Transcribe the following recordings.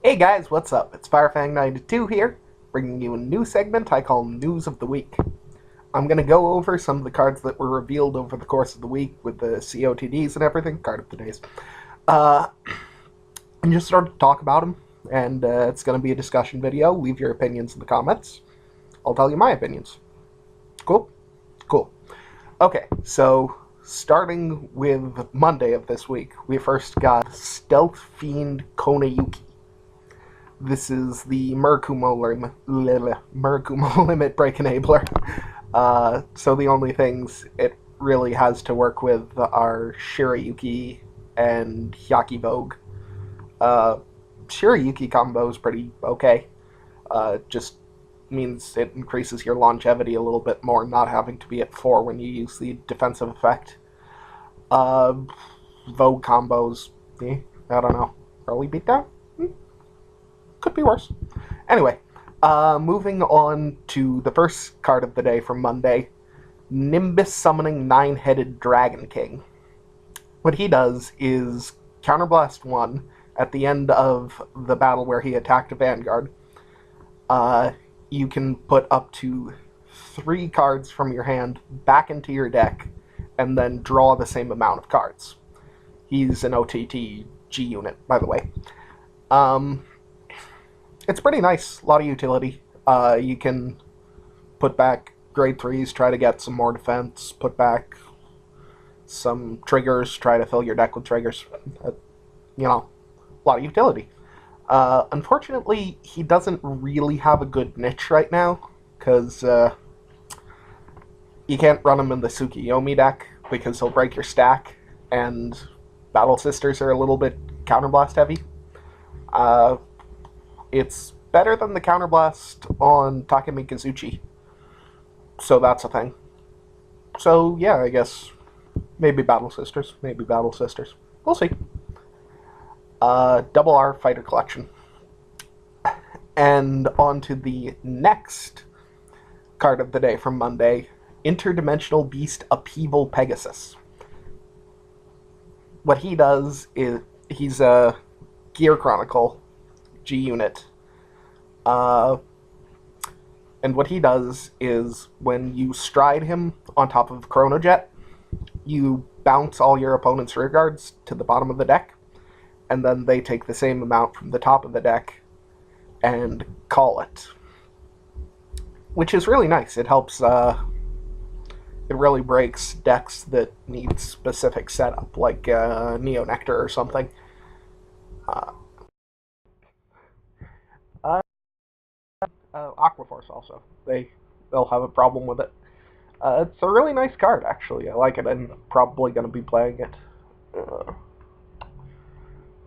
Hey guys, what's up? It's Firefang92 here, bringing you a new segment I call News of the Week. I'm going to go over some of the cards that were revealed over the course of the week with the COTDs and everything, card of the days, uh, and just start to talk about them. And it's going to be a discussion video. Leave your opinions in the comments. I'll tell you my opinions. Cool? Cool. Okay, so starting with Monday of this week, we first got Stealth Fiend Konayuki. This is the Murakumo Limit Break Enabler. So the only things it really has to work with are Shirayuki and Hyaki Vogue. Shirayuki combo is pretty okay. Just means it increases your longevity a little bit more, not having to be at 4 when you use the defensive effect. Vogue combos, I don't know. Early beatdown? Could be worse. Anyway, moving on to the first card of the day from Monday, Nimbus Summoning 9-Headed Dragon King. What he does is Counterblast 1 at the end of the battle where he attacked a Vanguard. You can put up to 3 cards from your hand back into your deck and then draw the same amount of cards. He's an OTT G unit, by the way. It's pretty nice, a lot of utility. You can put back grade 3s, try to get some more defense, put back some triggers, try to fill your deck with triggers. A lot of utility. Unfortunately, he doesn't really have a good niche right now, because you can't run him in the Tsukiyomi deck, because he'll break your stack, and Battle Sisters are a little bit counterblast heavy. It's better than the counterblast on Takemikazuchi, so that's a thing. So yeah, I guess maybe Battle Sisters, We'll see. Double R Fighter Collection. And on to the next card of the day from Monday, Interdimensional Beast Upheaval Pegasus. What he does is, he's a Gear Chronicle G unit. And what he does is, when you stride him on top of Chronojet, you bounce all your opponent's rear guards to the bottom of the deck, and then they take the same amount from the top of the deck and call it. Which is really nice. It helps, it really breaks decks that need specific setup, like Neo Nectar or something. Aquaforce also. They'll have a problem with it. It's a really nice card, actually. I like it. I'm probably going to be playing it.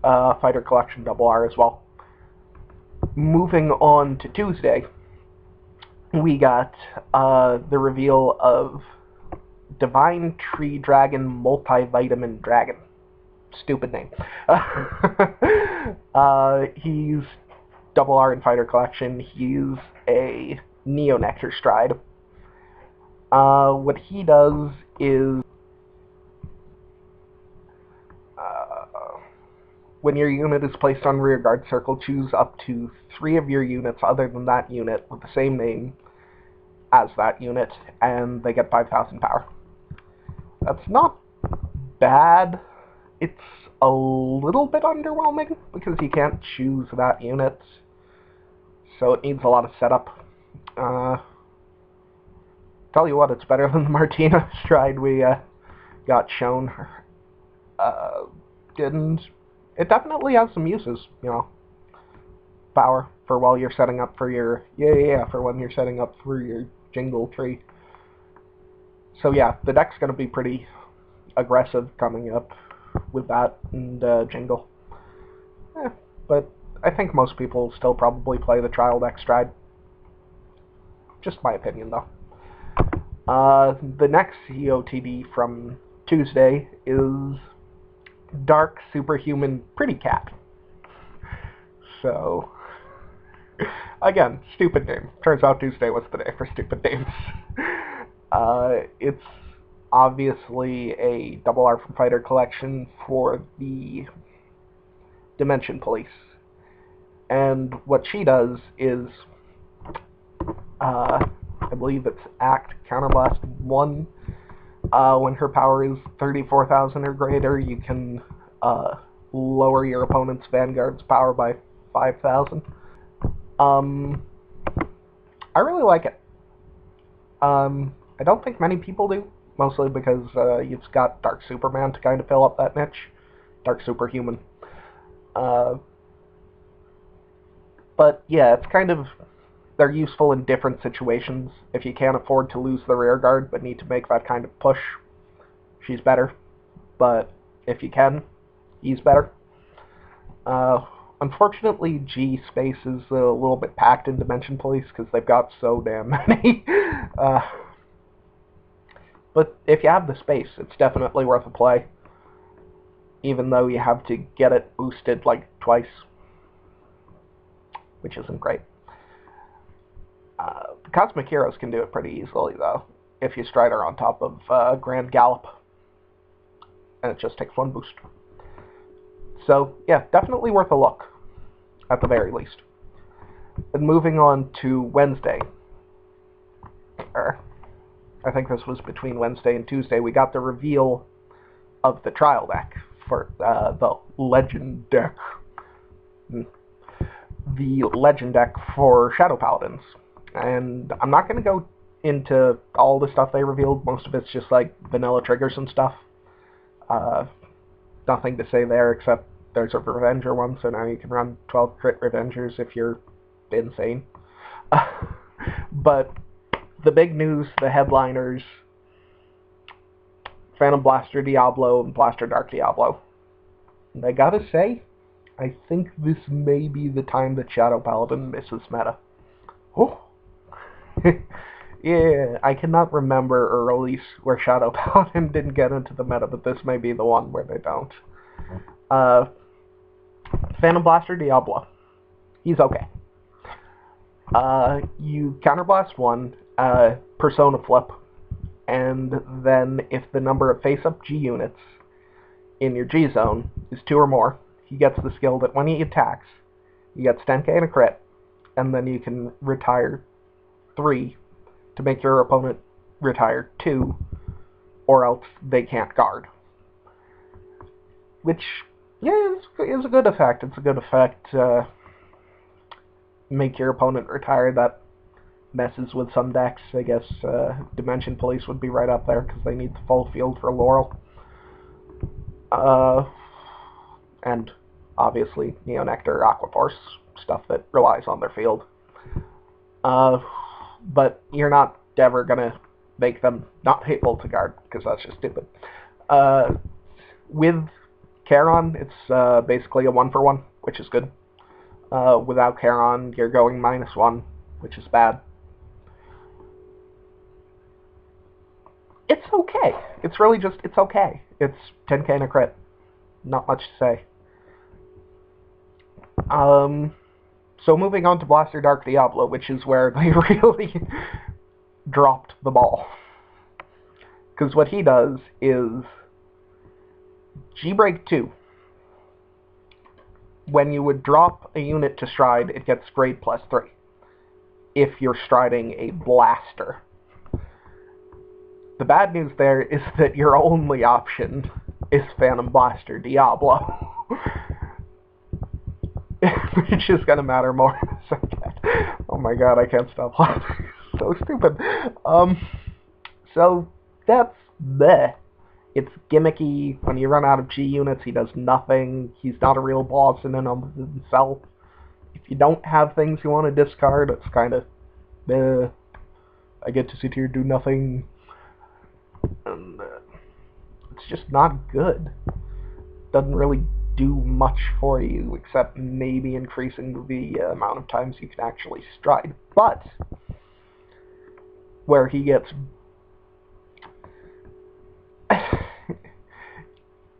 Fighter Collection Double R as well. Moving on to Tuesday, we got the reveal of Divine Tree Dragon Multivitamin Dragon. Stupid name. He's Double R in Fighter Collection. He's a Neo Nectar Stride. What he does is, when your unit is placed on rearguard circle, choose up to 3 of your units other than that unit with the same name as that unit, and they get 5,000 power. That's not bad. It's a little bit underwhelming, because you can't choose that unit, so it needs a lot of setup. Tell you what, it's better than the Martina Stride we got shown. And it definitely has some uses, power for while you're setting up for your, for when you're setting up for your jingle tree. So yeah, the deck's going to be pretty aggressive coming up with that and jingle. But I think most people still probably play the trial deck Stride. Just my opinion, though. The next COTD from Tuesday is Dark Superhuman Pretty Cat. So, again, stupid name. Turns out Tuesday was the day for stupid names. It's obviously a Double R from Fighter Collection for the Dimension Police. And what she does is, I believe it's Act Counterblast 1. When her power is 34,000 or greater, you can lower your opponent's Vanguard's power by 5,000. I really like it. I don't think many people do, mostly because you've got Dark Superman to kind of fill up that niche. Dark Superhuman. But yeah, it's kind of, they're useful in different situations. If you can't afford to lose the rear guard but need to make that kind of push, she's better. But if you can, he's better. Unfortunately, G space is a little bit packed in Dimension Police because they've got so damn many. But if you have the space, it's definitely worth a play. Even though you have to get it boosted like twice, which isn't great. The Cosmic Heroes can do it pretty easily, though, if you stride her on top of Grand Gallop. And it just takes one boost. So, yeah, definitely worth a look, at the very least. And moving on to Wednesday. I think this was between Wednesday and Tuesday. We got the reveal of the trial deck for the Legend deck. The Legend deck for Shadow Paladins. And I'm not going to go into all the stuff they revealed. Most of it's just like vanilla triggers and stuff. Nothing to say there except there's a Revenger one, so now you can run 12 crit Revengers if you're insane. But the big news, the headliners, Phantom Blaster Diablo and Blaster Dark Diablo. And I gotta say, I think this may be the time that Shadow Paladin misses meta. Oh! Yeah, I cannot remember a release where Shadow Paladin didn't get into the meta, but this may be the one where they don't. Phantom Blaster Diablo. He's okay. You counterblast one, Persona Flip, and then if the number of face-up G units in your G zone is 2 or more, he gets the skill that when he attacks, he gets 10k and a crit, and then you can retire 3 to make your opponent retire 2, or else they can't guard. Which, yeah, is a good effect. It's a good effect. Make your opponent retire. That messes with some decks. I guess Dimension Police would be right up there because they need the full field for Laurel. And obviously Neonectar, Aquaforce, stuff that relies on their field. But you're not ever going to make them not able to guard, because that's just stupid. With Charon, it's basically a 1-for-1, which is good. Without Charon, you're going -1, which is bad. It's okay. It's really just, it's okay. It's 10k and a crit. Not much to say. So moving on to Blaster Dark Diablo, which is where they really dropped the ball. Because what he does is G-Break 2. When you would drop a unit to stride, it gets grade +3. If you're striding a blaster. The bad news there is that your only option is Phantom Blaster Diablo. Which is going to matter more in a second. Oh my god, I can't stop laughing. So stupid. So that's bleh. It's gimmicky. When you run out of G units, he does nothing. He's not a real boss in and of himself. If you don't have things you want to discard, it's kind of, I get to sit here and do nothing. And it's just not good. Doesn't really do much for you, except maybe increasing the amount of times you can actually stride. But where he gets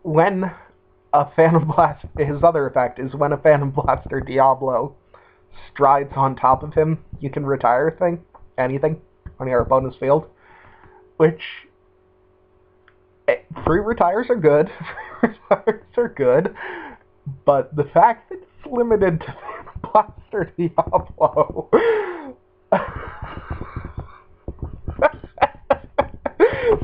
when a Phantom Blast, his other effect is when a Phantom Blaster Diablo strides on top of him, you can retire anything on your opponent's field, which free retires are good. Free retires are good, but the fact that it's limited to Phantom Blaster Diablo.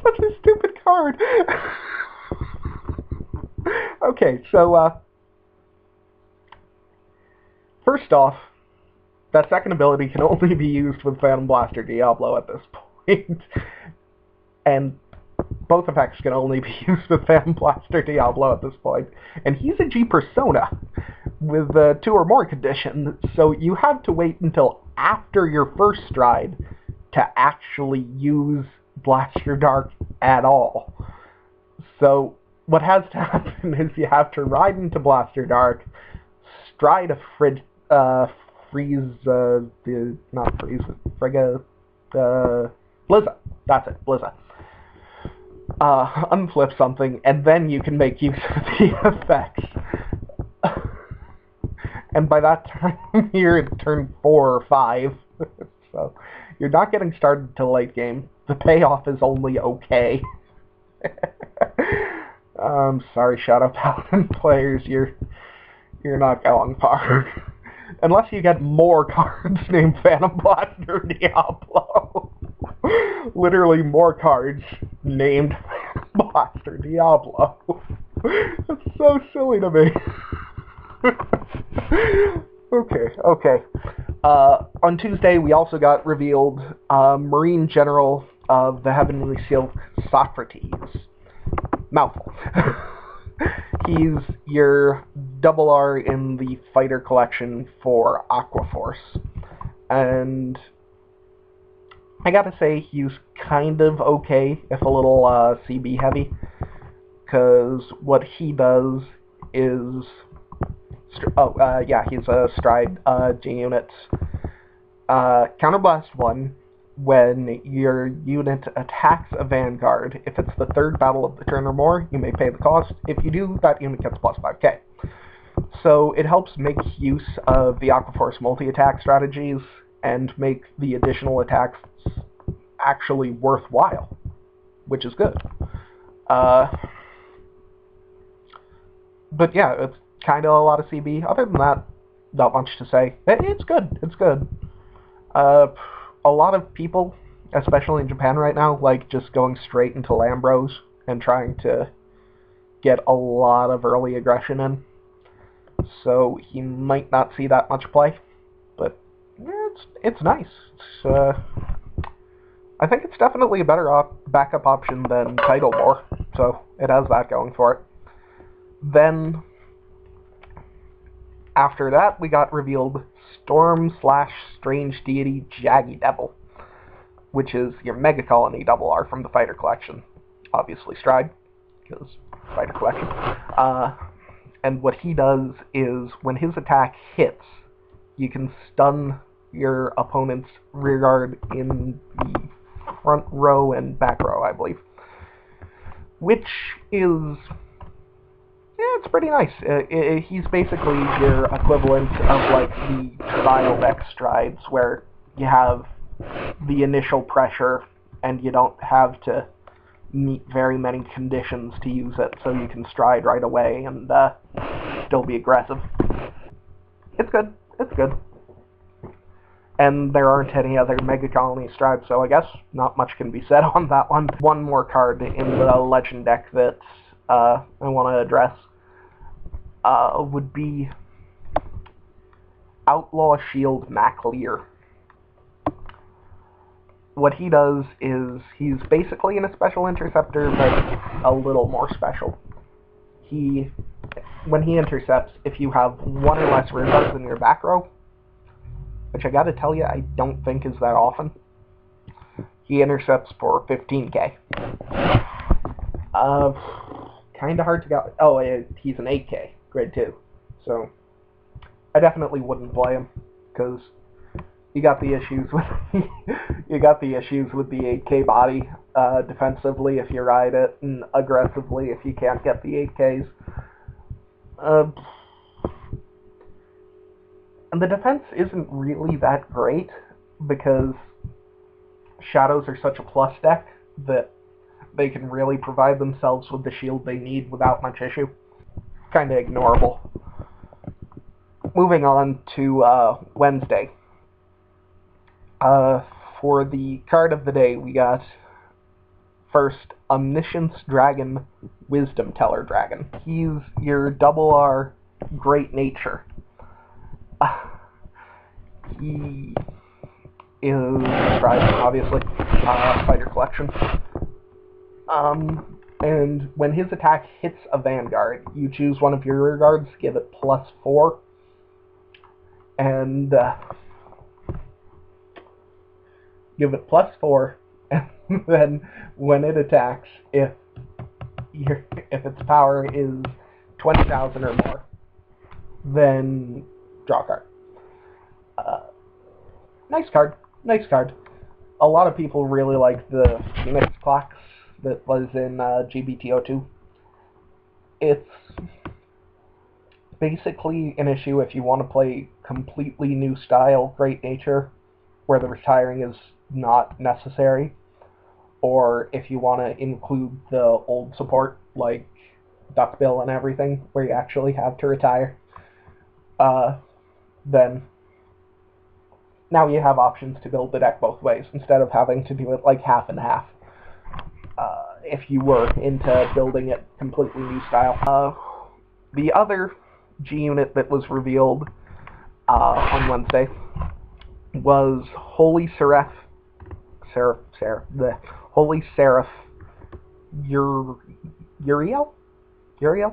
Such a stupid card. Okay, so, first off, that second ability can only be used with Phantom Blaster Diablo at this point. And both effects can only be used with Phantom Blaster Diablo at this point. And he's a G persona with 2 or more conditions, so you have to wait until after your first stride to actually use Blaster Dark at all. So what has to happen is you have to ride into Blaster Dark, stride a Blizza. That's it, Blizza. Unflip something, and then you can make use of the effects. And by that time, you're at turn 4 or 5. So you're not getting started until late game. The payoff is only okay. Sorry, Shadow Paladin players, you're not going far. Unless you get more cards named Phantom Blaster Diablo. Literally more cards named Phantom Blaster Diablo. It's so silly to me. Okay. On Tuesday, we also got revealed Marine General of the Heavenly Silk, Socrates. Mouthful. He's your double R in the fighter collection for Aqua Force. And I gotta say, he's kind of okay, if a little CB heavy. Because what he does is... he's a stride G unit. Counterblast 1, when your unit attacks a Vanguard, if it's the 3rd battle of the turn or more, you may pay the cost. If you do, that unit gets plus 5k. So it helps make use of the Aquaforce multi-attack strategies and make the additional attacks actually worthwhile, which is good. But yeah, it's kind of a lot of CB. Other than that, not much to say. It's good. It's good. A lot of people, especially in Japan right now, like just going straight into Lambros and trying to get a lot of early aggression in. So he might not see that much play, but it's nice. I think it's definitely a better backup option than Tidal War, so it has that going for it. Then, after that, we got revealed Storm/Strange Deity Jaggy Devil, which is your Mega Colony double R from the Fighter Collection. Obviously Stride, because Fighter Collection. And what he does is, when his attack hits, you can stun your opponent's rear guard in the front row and back row, I believe. Which is... it's pretty nice. He's basically your equivalent of, like, the Trial Deck strides, where you have the initial pressure, and you don't have to meet very many conditions to use it, so you can stride right away and still be aggressive. It's good. It's good. And there aren't any other Mega Colony strides, so I guess not much can be said on that one. One more card in the Legend deck that I want to address would be Outlaw Shield MacLear. What he does is, he's basically in a special interceptor, but a little more special. When he intercepts, if you have 1 or less rear guards in your back row, which I gotta tell you, I don't think is that often, he intercepts for 15k. Kinda hard to get... Oh, he's an 8k, grade 2. So, I definitely wouldn't play him, because you got the issues with the 8k body defensively if you ride it, and aggressively if you can't get the 8ks. And the defense isn't really that great, because Shadows are such a plus deck that they can really provide themselves with the shield they need without much issue. Kinda ignorable. moving on to Wednesday. For the card of the day, we got first Omniscience Dragon, Wisdom Teller Dragon. He's your double R Great Nature. He is Dragon, obviously, Fighter Collection. And when his attack hits a Vanguard, you choose one of your rear guards, give it +4, and give it +4, and then when it attacks, if its power is 20,000 or more, then draw a card. Nice card. Nice card. A lot of people really like the Phoenix Clocks that was in GBTO2. It's basically an issue if you want to play completely new style Great Nature, where the retiring is not necessary, or if you want to include the old support, like Duckbill and everything, where you actually have to retire, then now you have options to build the deck both ways, instead of having to do it like half and half. If you were into building it completely new style. The other G unit that was revealed on Wednesday was Holy Seraph, the Holy Seraph Uriel?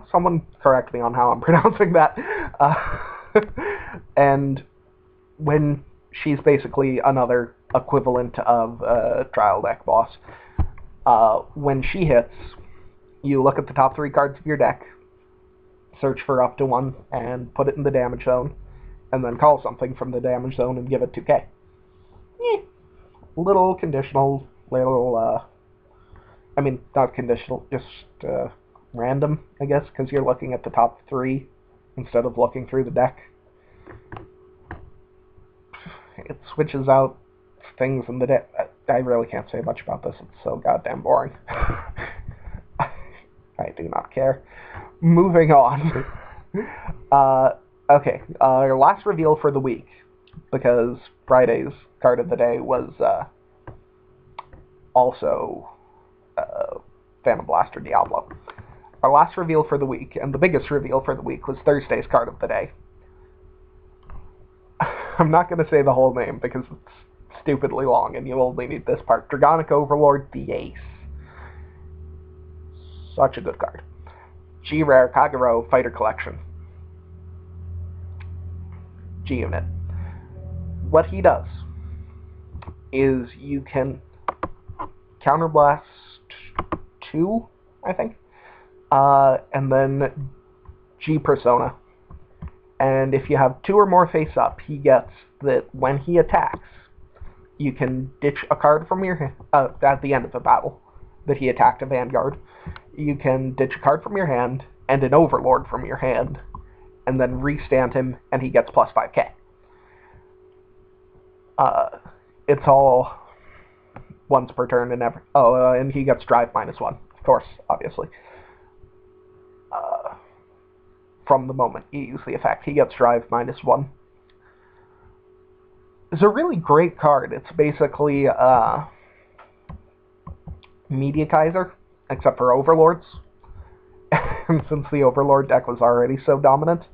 Someone correct me on how I'm pronouncing that. And when she's basically another equivalent of a trial deck boss. When she hits, you look at the top 3 cards of your deck, search for up to 1, and put it in the damage zone, and then call something from the damage zone and give it 2k. Little conditional, little, I mean, not conditional, just random, I guess, because you're looking at the top 3 instead of looking through the deck. It switches out things in the deck. I really can't say much about this. It's so goddamn boring. I do not care. Moving on. Okay, our last reveal for the week, because Friday's card of the day was also Phantom Blaster Diablo. Our last reveal for the week, and the biggest reveal for the week, was Thursday's card of the day. I'm not going to say the whole name because it's stupidly long and you only need this part. Dragonic Overlord, the Ace. Such a good card. G-Rare Kagero Fighter Collection. G-Unit. What he does is you can Counterblast 2, I think, and then G-Persona. And if you have 2 or more face-up, he gets that when he attacks, you can ditch a card from your hand, at the end of the battle, that he attacked a Vanguard. You can ditch a card from your hand, and an Overlord from your hand, and then restand him, and he gets plus 5k. It's all once per turn and every... Oh, and he gets drive -1, of course, obviously. From the moment you use the effect, he gets drive -1. It's a really great card. It's basically Media Kaiser, except for Overlords. And since the Overlord deck was already so dominant,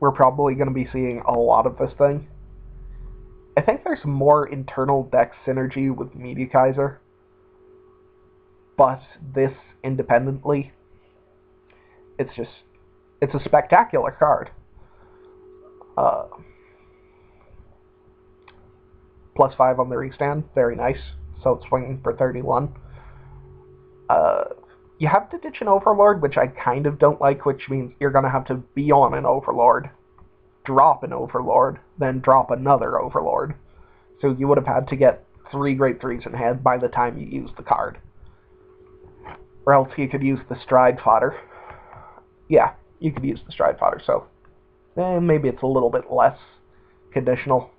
we're probably going to be seeing a lot of this thing. I think there's more internal deck synergy with Media Kaiser, but this independently, it's a spectacular card. +5 on the restand, very nice. So it's swinging for 31. You have to ditch an Overlord, which I kind of don't like, which means you're going to have to be on an Overlord, drop an Overlord, then drop another Overlord. So you would have had to get 3 Great 3s in hand by the time you use the card. Or else you could use the Stride Fodder. Yeah, you could use the Stride Fodder, so maybe it's a little bit less conditional.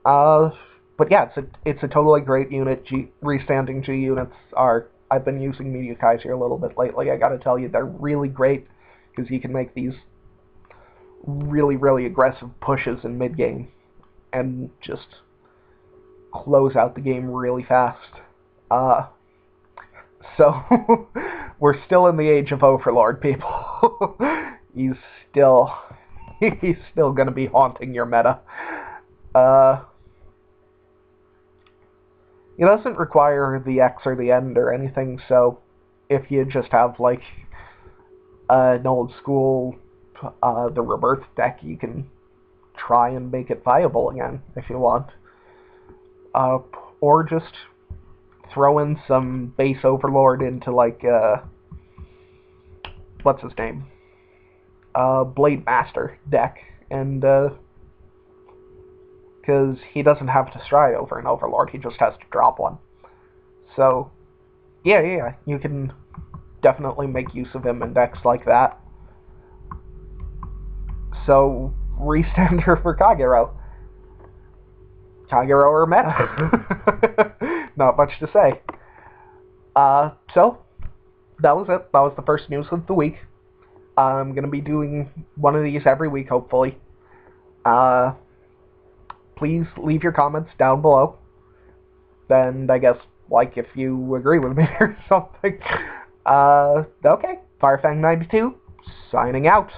But yeah, it's a totally great unit. Restanding G units are... I've been using Media Kaiser a little bit lately. I gotta tell you, they're really great, because you can make these really, really aggressive pushes in mid-game and just close out the game really fast. So, we're still in the age of Overlord, people. he's still gonna be haunting your meta. It doesn't require the X or the End or anything, so if you just have, like, an old school, the Rebirth deck, you can try and make it viable again, if you want. Or just throw in some base Overlord into, like, what's his name? Blade Master deck, and, because he doesn't have to stride over an Overlord, he just has to drop one. So, yeah, you can definitely make use of him in decks like that. So, restander for Kagero. Kagero or meta. Not much to say. So, that was it. That was the first news of the week. I'm going to be doing one of these every week, hopefully. Please leave your comments down below. And I guess, like, if you agree with me or something. Okay, Firefang92, signing out.